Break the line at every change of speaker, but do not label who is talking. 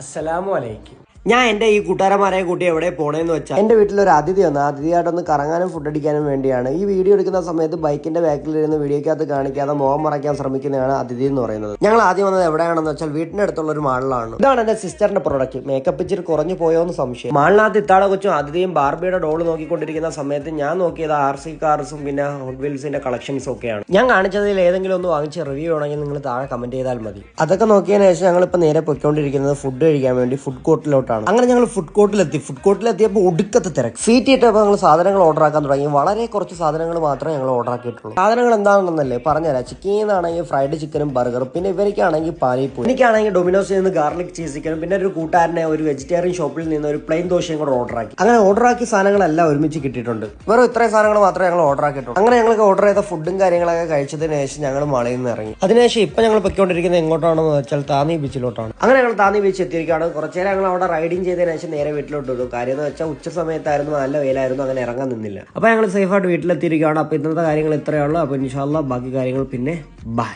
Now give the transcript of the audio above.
അസ്സലാമു അലൈക്കും.
ഞാൻ എൻ്റെ ഈ കൂട്ടുകാരന്മാരെ കൂട്ടി എവിടെ പോണേന്ന് വെച്ചാൽ എൻ്റെ വീട്ടിലൊരു അതിഥി വന്നു. അതിഥിയായിട്ടൊന്ന് കറങ്ങാനും ഫുഡ് അടിക്കാനും വേണ്ടിയാണ്. ഈ വീഡിയോ എടുക്കുന്ന സമയത്ത് ബൈക്കിന്റെ ബാക്കിലിരുന്ന് വീഡിയോക്കകത്ത് കാണിക്കാതെ മുഖം മറയ്ക്കാൻ ശ്രമിക്കുന്നതാണ് അതിഥി എന്ന് പറയുന്നത്. ഞങ്ങൾ ആദ്യം വന്നത് എവിടെയാണെന്ന് വെച്ചാൽ വീടിന്റെ അടുത്തുള്ള ഒരു മാളിലാണ്. ഇതാണ് എന്റെ സിസ്റ്ററിന്റെ പ്രൊഡക്റ്റ്. മേക്കപ്പ് ഇച്ചിരി കുറഞ്ഞു പോയോ എന്ന് സംശയം. മാളിനകത്ത് ഇത്താളെ കൊച്ചും അതിഥിയും ബാർബിയുടെ ഡോള് നോക്കിക്കൊണ്ടിരിക്കുന്ന സമയത്ത് ഞാൻ നോക്കിയത് RC കാർസും പിന്നെ ഹോട്ട് വീൽസിന്റെ കളക്ഷൻസും ഒക്കെയാണ്. ഞാൻ കാണിച്ചതിൽ ഏതെങ്കിലും ഒന്ന് വാങ്ങിച്ച് റിവ്യൂ ആണെങ്കിൽ നിങ്ങൾ താഴെ കമന്റ് ചെയ്താൽ മതി. അതൊക്കെ നോക്കിയതിനു ശേഷം ഞങ്ങളിപ്പോൾ നേരെ പൊയ്ക്കൊണ്ടിരിക്കുന്നത് ഫുഡ് കഴിക്കാൻ വേണ്ടി ഫുഡ് കോർട്ടിലോട്ടാണ്. അങ്ങനെ ഞങ്ങൾ ഫുഡ് കോർട്ടിലെത്തിയപ്പോൾ ഒടുക്കത്തെ തിരക്ക്. സീറ്റ് ഇട്ടപ്പോൾ ഞങ്ങൾ സാധനങ്ങൾ ഓർഡർ ആക്കാൻ തുടങ്ങി. വളരെ കുറച്ച് സാധനങ്ങൾ മാത്രമേ ഞങ്ങൾ ഓർഡർ ആക്കിയിട്ടുള്ളൂ. സാധനങ്ങൾ എന്താണെന്നല്ലേ പറഞ്ഞുതരാം. ചിക്കനാണെങ്കിൽ ഫ്രൈഡ് ചിക്കനും ബർഗറും, പിന്നെ ഇവനിക്കാണെങ്കിൽ പാനിപ്പൂരി, എനിക്കാണെങ്കിൽ ഡൊമിനോസിൽ നിന്ന് ഗാർലിക് ചീസ് ചിക്കനും, പിന്നെ ഒരു കൂട്ടുകാരനെ ഒരു വെജിറ്റേറിയൻ ഷോപ്പിൽ നിന്ന് ഒരു പ്ലെയിൻ ദോശയും കൂടെ ഓർഡർ ആക്കി. അങ്ങനെ ഓർഡർ ആക്കിയ സാധനങ്ങളെല്ലാം ഒരുമിച്ച് കിട്ടിയിട്ടുണ്ട്. വെറും ഇത്രയും സാധനങ്ങൾ മാത്രമേ ഞങ്ങൾ ഓർഡർ ആക്കിയിട്ടുള്ളൂ. അങ്ങനെ ഞങ്ങൾക്ക് ഓർഡർ ചെയ്ത ഫുഡും കാര്യങ്ങളൊക്കെ കഴിച്ചതിന് ശേഷം ഞങ്ങൾ മലയിൽ നിന്ന് ഇറങ്ങി. അതിനുശേഷം ഇപ്പൊ ഞങ്ങൾ പൊയ്ക്കൊണ്ടിരിക്കുന്നത് എങ്ങോട്ടാണെന്ന് വെച്ചാൽ താന്നി ബീച്ചിലോട്ടാണ്. അങ്ങനെ ഞങ്ങൾ താന്നി ബീച്ച് എത്തിയിരിക്കുകയാണ്. കുറച്ചേരം ഞങ്ങൾ അവിടെ റൈഡിങ് ചെയ്തതിനു ശേഷം നേരെ വീട്ടിലോട്ട് വരും. കാര്യം എന്ന് വെച്ചാൽ ഉച്ച സമയത്തായിരുന്നു, നല്ല വെയിലായിരുന്നു, അങ്ങനെ ഇറങ്ങാൻ നിന്നില്ല. അപ്പൊ ഞങ്ങൾ സേഫായിട്ട് വീട്ടിലെത്തിയിരിക്കുകയാണ്. അപ്പൊ ഇന്നത്തെ കാര്യങ്ങൾ ഇത്രയേ ഉള്ളൂ. അപ്പൊ ഇൻഷാ അല്ലാഹ് ബാക്കി കാര്യങ്ങൾ പിന്നെ ബൈ.